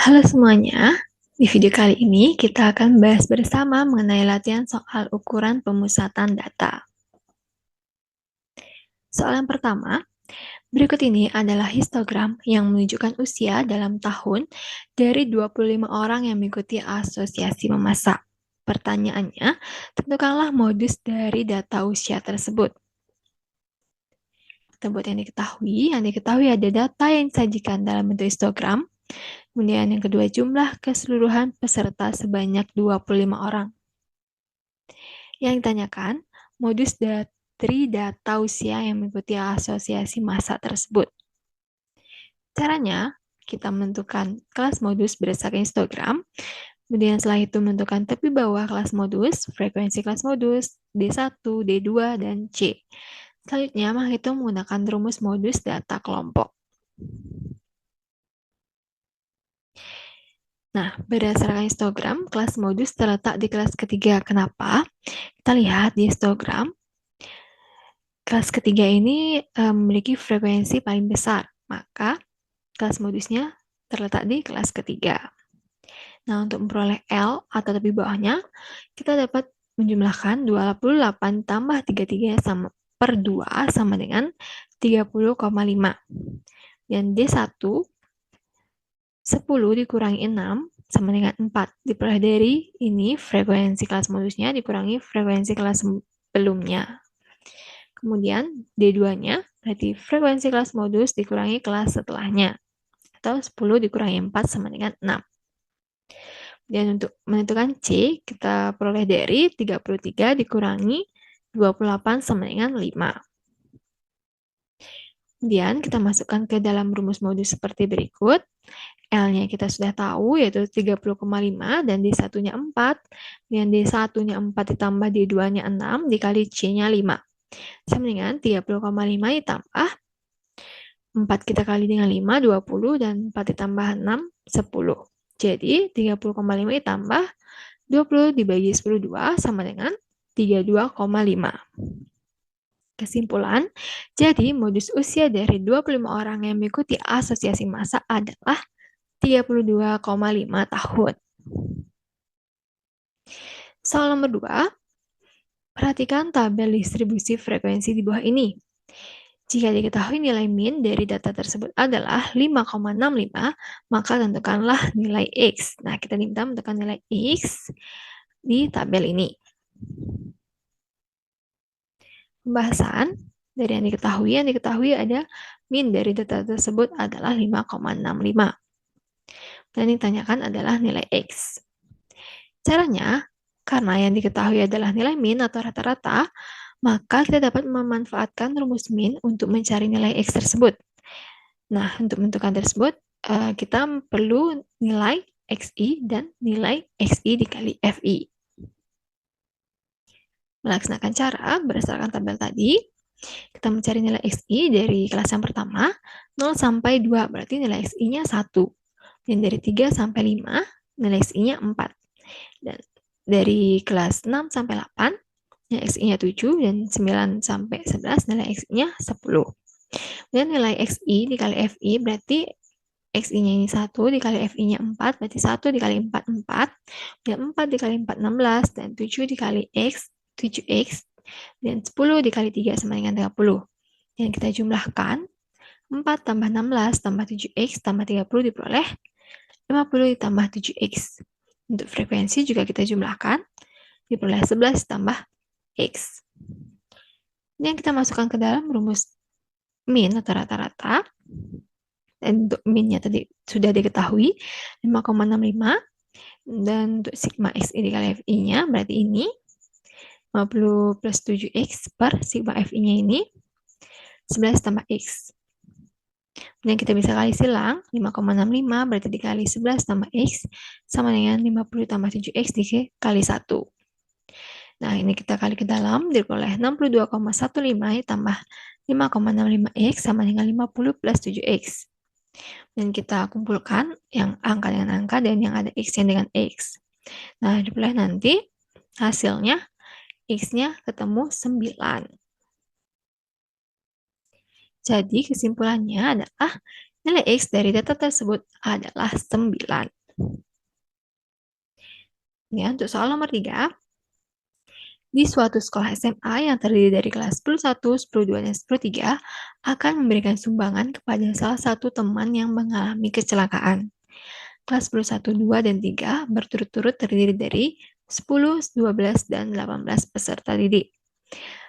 Halo semuanya, di video kali ini kita akan bahas bersama mengenai latihan soal ukuran pemusatan data. Soal yang pertama, berikut ini adalah histogram yang menunjukkan usia dalam tahun dari 25 orang yang mengikuti asosiasi memasak. Pertanyaannya, tentukanlah modus dari data usia tersebut. Kita buat yang diketahui ada data yang disajikan dalam bentuk histogram. Kemudian yang kedua, jumlah keseluruhan peserta sebanyak 25 orang. Yang ditanyakan, modus dari data usia yang mengikuti asosiasi massa tersebut. Caranya, kita menentukan kelas modus berdasarkan histogram, kemudian setelah itu menentukan tepi bawah kelas modus, frekuensi kelas modus, D1, D2, dan C. Selanjutnya, menghitung menggunakan rumus modus data kelompok. Nah, berdasarkan histogram, kelas modus terletak di kelas ketiga. Kenapa? Kita lihat di histogram, kelas ketiga ini memiliki frekuensi paling besar, maka kelas modusnya terletak di kelas ketiga. Nah, untuk memperoleh L atau tepi bawahnya, kita dapat menjumlahkan 28 tambah 33 sama per 2 sama dengan 30,5. Dan D1, 10 dikurangi 6 sama dengan 4. Diperoleh dari ini frekuensi kelas modusnya dikurangi frekuensi kelas sebelumnya. Kemudian D2-nya berarti frekuensi kelas modus dikurangi kelas setelahnya. Atau 10 dikurangi 4 sama dengan 6. Dan untuk menentukan C, kita peroleh dari 33 dikurangi 28 sama dengan 5. Kemudian kita masukkan ke dalam rumus modus seperti berikut. L-nya kita sudah tahu, yaitu 30,5, dan D1-nya 4. Dan D1-nya 4 ditambah D2-nya 6, dikali C-nya 5. Sama dengan 30,5 ditambah 4 kita kali dengan 5, 20, dan 4 ditambah 6, 10. Jadi 30,5 ditambah 20 dibagi 10, 2, sama dengan 32,5. Kesimpulan, jadi modus usia dari 25 orang yang mengikuti asosiasi massa adalah 32,5 tahun. Soal nomor 2, perhatikan tabel distribusi frekuensi di bawah ini. Jika diketahui nilai min dari data tersebut adalah 5,65, maka tentukanlah nilai X. Nah, kita diminta menentukan nilai X di tabel ini. Pembahasan dari yang diketahui ada min dari data tersebut adalah 5,65. Dan yang ditanyakan adalah nilai X. Caranya, karena yang diketahui adalah nilai min atau rata-rata, maka kita dapat memanfaatkan rumus min untuk mencari nilai X tersebut. Nah, untuk menentukan tersebut, kita perlu nilai XI dan nilai XI dikali FI. Melaksanakan cara berdasarkan tabel tadi, kita mencari nilai XI dari kelas yang pertama, 0 sampai 2, berarti nilai XI-nya 1. Dan dari 3 sampai 5, nilai XI-nya 4. Dan dari kelas 6 sampai 8, nilai XI-nya 7, dan 9 sampai 11, nilai XI-nya 10. Dan nilai XI dikali FI, berarti XI-nya ini 1, dikali FI-nya 4, berarti 1 dikali 4, 4. Dan 4 dikali 4, 16. Dan 7 dikali X, 7X. Dan 10 dikali 3 sama dengan 30. Dan kita jumlahkan, 4 tambah 16 tambah 7X tambah 30 diperoleh 50 ditambah 7X. Untuk frekuensi juga kita jumlahkan, diperoleh 11 tambah X. Dan kita masukkan ke dalam rumus min atau rata-rata. Dan untuk min-nya tadi sudah diketahui, 5,65. Dan untuk sigma XI dikali FI-nya, berarti ini 50 plus 7X per sigma FI-nya ini 11 tambah X. Dan kita bisa kali silang, 5,65 berarti dikali 11 tambah X sama dengan 50 tambah 7X dikali 1. Nah, ini kita kali ke dalam, diperoleh 62,15 tambah 5,65X sama dengan 50 plus 7X. Dan kita kumpulkan yang angka dengan angka dan yang ada X-nya dengan X. Nah, diperoleh nanti hasilnya X-nya ketemu 9. Jadi kesimpulannya adalah nilai X dari data tersebut adalah 9. Ya, untuk soal nomor 3, di suatu sekolah SMA yang terdiri dari kelas 10-1, 10-2, dan 10-3 akan memberikan sumbangan kepada salah satu teman yang mengalami kecelakaan. Kelas 10-1, 2, dan 3 berturut-turut terdiri dari 10, 12, dan 18 peserta didik.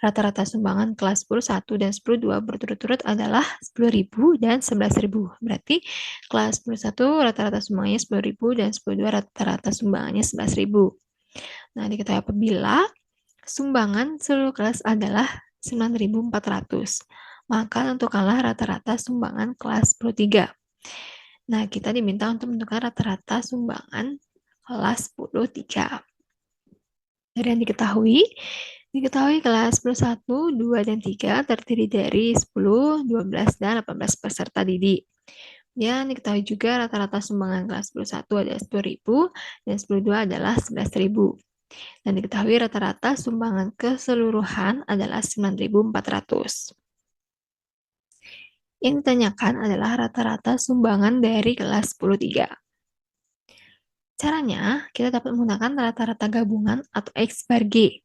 Rata-rata sumbangan kelas 10-1 dan 10-2 berturut-turut adalah 10.000 dan 11.000. Berarti kelas 10-1 rata-rata sumbangannya 10.000 dan 10-2 rata-rata sumbangannya 11.000. Nah, diketahui apabila sumbangan seluruh kelas adalah 9.400, maka tentukanlah rata-rata sumbangan kelas 10-3. Nah, kita diminta untuk menentukan rata-rata sumbangan kelas 10-3. Dari yang diketahui kelas 10-1, 2, dan 3 terdiri dari 10, 12, dan 18 peserta didik. Dan diketahui juga rata-rata sumbangan kelas 10-1 adalah 10.000 dan 10-2 adalah 11.000. Dan diketahui rata-rata sumbangan keseluruhan adalah 9.400. Yang ditanyakan adalah rata-rata sumbangan dari kelas 10-3. Caranya, kita dapat menggunakan rata-rata gabungan atau X bar G.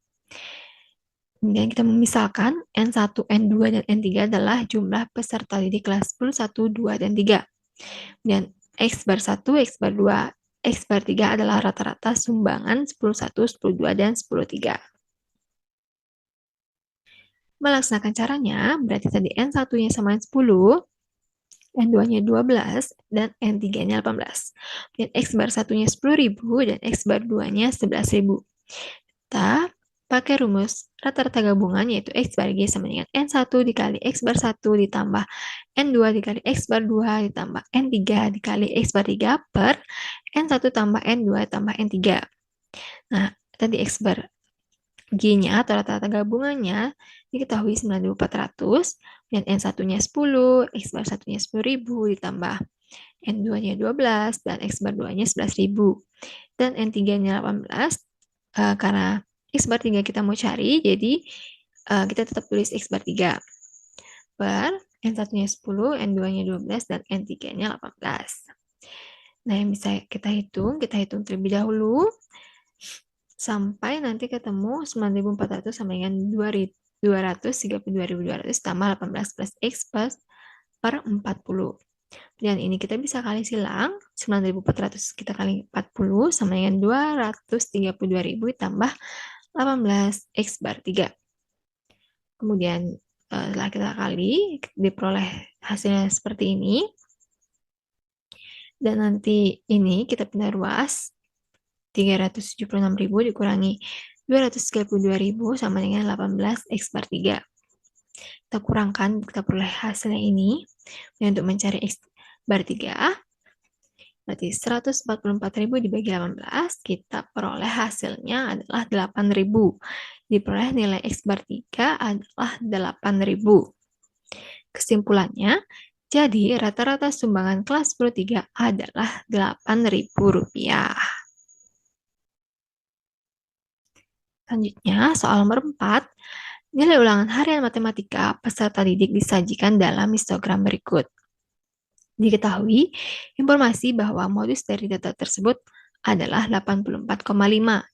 Kemudian kita memisahkan N1, N2, dan N3 adalah jumlah peserta didik kelas 10, 1, 2, dan 3. Dan X bar 1, X bar 2, X bar 3 adalah rata-rata sumbangan 10, 1, 10, 2, dan 10, 3. Melaksanakan caranya, berarti tadi N1-nya sama 10, N2-nya 12, dan N3-nya 18. Dan X bar 1-nya 10.000 dan X bar 2-nya 11.000. Kita pakai rumus rata-rata gabungan yaitu X bar G sama dengan N1 dikali X bar 1 ditambah N2 dikali X bar 2 ditambah N3 dikali X bar 3 per N1 tambah N2 tambah N3. Nah, tadi X bar G-nya atau rata-rata gabungannya diketahui 9.400 dan N1-nya 10, X bar 1-nya 10.000 ditambah N2-nya 12 dan X bar 2-nya 11.000. Dan N3-nya 18 karena X bar 3 kita mau cari, jadi kita tetap tulis X bar 3 per N1-nya 10, N2-nya 12, dan N3-nya 18. Nah, yang bisa kita hitung terlebih dahulu sampai nanti ketemu 9.400 sama dengan 232.200 tambah 18 plus X plus per 40. Dan ini kita bisa kali silang, 9.400 kita kali 40 sama dengan 232.000 tambah 18 X bar 3. Kemudian setelah kita kali, diperoleh hasilnya seperti ini. Dan nanti ini kita pindah ruas, 376.000 dikurangi 232.000 sama dengan 18 X bar 3. Kita kurangkan, kita peroleh hasilnya ini. Dan untuk mencari X bar 3, berarti 144.000 dibagi 18, kita peroleh hasilnya adalah 8.000. Diperoleh nilai X bar 3 adalah 8.000. Kesimpulannya, jadi rata-rata sumbangan kelas 10-3 adalah Rp8.000. Selanjutnya, soal nomor 4. Nilai ulangan harian matematika peserta didik disajikan dalam histogram berikut. Diketahui informasi bahwa modus dari data tersebut adalah 84,5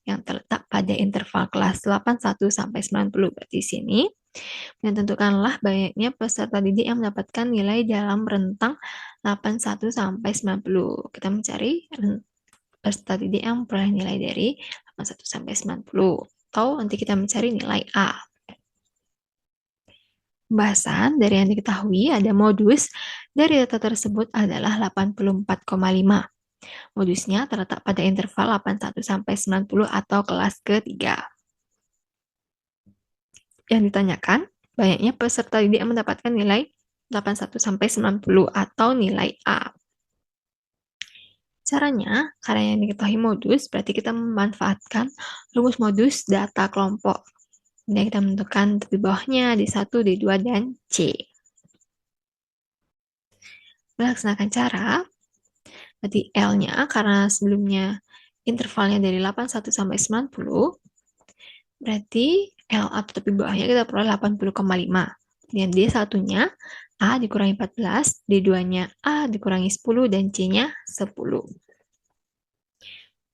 yang terletak pada interval kelas 81 sampai 90. Berarti di sini, dan tentukanlah banyaknya peserta didik yang mendapatkan nilai dalam rentang 81 sampai 90. Kita mencari peserta didik yang memperoleh nilai dari 81 sampai 90. Atau nanti kita mencari nilai A. Pembahasan dari yang diketahui ada modus dari data tersebut adalah 84,5. Modusnya terletak pada interval 81 sampai 90 atau kelas ketiga. Yang ditanyakan, banyaknya peserta didik yang mendapatkan nilai 81 sampai 90 atau nilai A. Caranya, karena yang diketahui modus, berarti kita memanfaatkan rumus modus data kelompok. Kemudian kita menentukan di bawahnya D1, D2, dan C. Melaksanakan cara, berarti L-nya karena sebelumnya intervalnya dari 81 sampai 90, berarti L atau tepi bawahnya kita peroleh 80,5. Dan D1-nya A dikurangi 14, D2-nya A dikurangi 10, dan C-nya 10.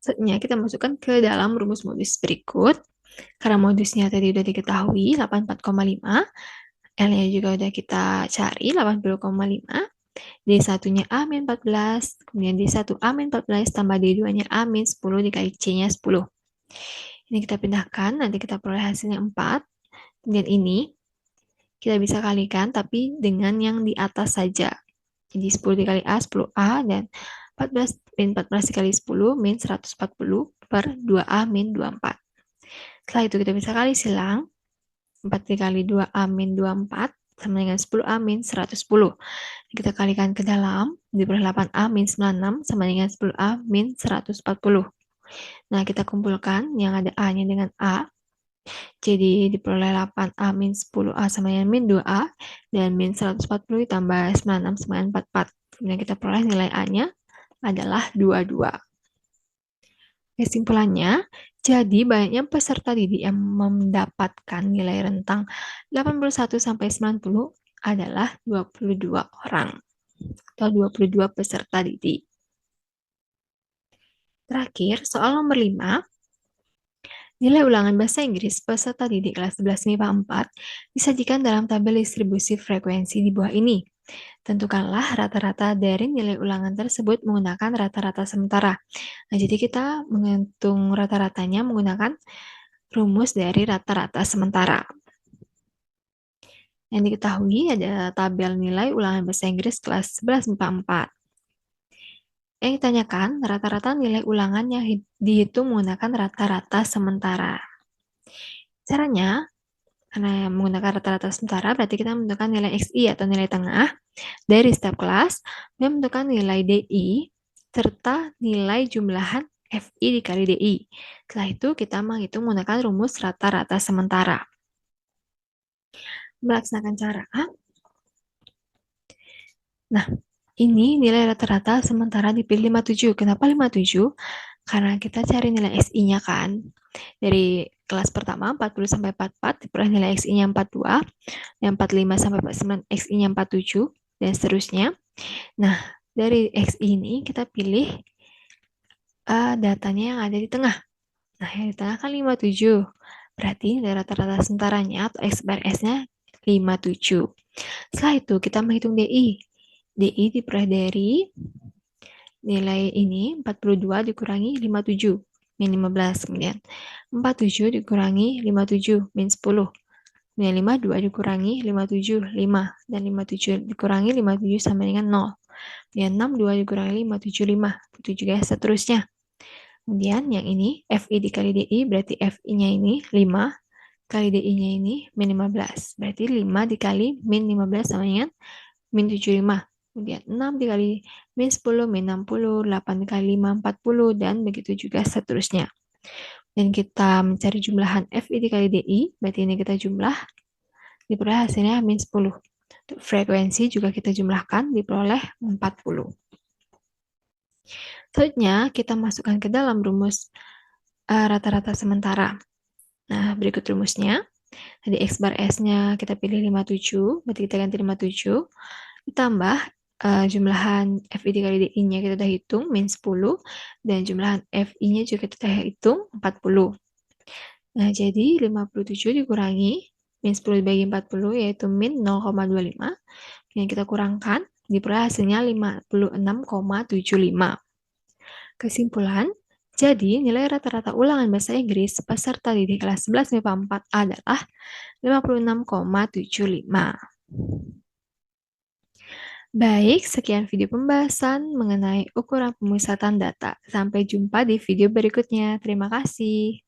Selanjutnya kita masukkan ke dalam rumus modus berikut. Karena modusnya tadi sudah diketahui 84,5, L-nya juga sudah kita cari 80,5. D1-nya A-14, kemudian D1 A-14 tambah D2-nya A-10 dikali C-nya 10. Ini kita pindahkan, nanti kita peroleh hasilnya 4. Kemudian ini kita bisa kalikan tapi dengan yang di atas saja. Jadi 10 dikali A, 10A, dan 14 min 14 dikali 10 min 140 per 2A min 24. Setelah itu kita bisa kali silang. 4 dikali 2A min 24 sama dengan 10A min 110. Kita kalikan ke dalam, diperoleh 8A min 96 sama dengan 10A min 140. Nah, kita kumpulkan yang ada A-nya dengan A. Jadi diperoleh 8A min 10A sama dengan min 2A, dan min 140 ditambah 96 sama dengan 44. Kemudian kita peroleh nilai A-nya adalah 22. Kesimpulannya, jadi banyaknya peserta didik yang mendapatkan nilai rentang 81 sampai 90 adalah 22 orang atau 22 peserta didik. Terakhir, soal nomor 5. Nilai ulangan bahasa Inggris peserta didik kelas 11 MIPA 4 disajikan dalam tabel distribusi frekuensi di bawah ini. Tentukanlah rata-rata dari nilai ulangan tersebut menggunakan rata-rata sementara. Nah, jadi kita menghitung rata-ratanya menggunakan rumus dari rata-rata sementara. Yang diketahui ada tabel nilai ulangan bahasa Inggris kelas 11 MIPA 4. Yang ditanyakan, rata-rata nilai ulangan yang dihitung menggunakan rata-rata sementara. Caranya, karena menggunakan rata-rata sementara, berarti kita menentukan nilai XI atau nilai tengah dari setiap kelas, dan menentukan nilai DI, serta nilai jumlahan FI dikali DI. Setelah itu, kita menghitung menggunakan rumus rata-rata sementara. Melaksanakan cara A. Nah, ini nilai rata-rata sementara dipilih 57. Kenapa 57? Karena kita cari nilai SI-nya kan. Dari kelas pertama 40 sampai 44 diperoleh nilai XI-nya 42, yang 45 sampai 49 XI-nya 47, dan seterusnya. Nah, dari XI ini kita pilih datanya yang ada di tengah. Nah, yang di tengah kan 57. Berarti nilai rata-rata sementaranya atau X bar S-nya 57. Setelah itu kita menghitung DI. DI diperoleh dari nilai ini 42 dikurangi 57 min 15, kemudian 47 dikurangi 57 min 10, kemudian 52 dikurangi 57 5, dan 57 dikurangi 57 sama dengan 0, kemudian 62 dikurangi 57 5, itu juga seterusnya. Kemudian yang ini FI dikali DI berarti FI-nya ini 5 kali DI-nya ini min 15, berarti 5 dikali min 15 sama dengan min 75. Kemudian 6 dikali min 10, min 60, 8 dikali 5, 40, dan begitu juga seterusnya. Dan kita mencari jumlahan FI dikali DI, berarti ini kita jumlah, diperoleh hasilnya min 10. Untuk frekuensi juga kita jumlahkan, diperoleh 40. Selanjutnya, kita masukkan ke dalam rumus rata-rata sementara. Nah, berikut rumusnya. Tadi X bar S-nya kita pilih 57, berarti kita ganti 57, ditambah jumlahan FI dikali DI-nya kita sudah hitung, min 10, dan jumlahan FI-nya juga kita hitung, 40. Nah, jadi 57 dikurangi, min 10 dibagi 40, yaitu min 0,25, yang kita kurangkan, diperoleh hasilnya 56,75. Kesimpulan, jadi nilai rata-rata ulangan bahasa Inggris peserta didik kelas 11 MIPA 4 adalah 56,75. Baik, sekian video pembahasan mengenai ukuran pemusatan data. Sampai jumpa di video berikutnya. Terima kasih.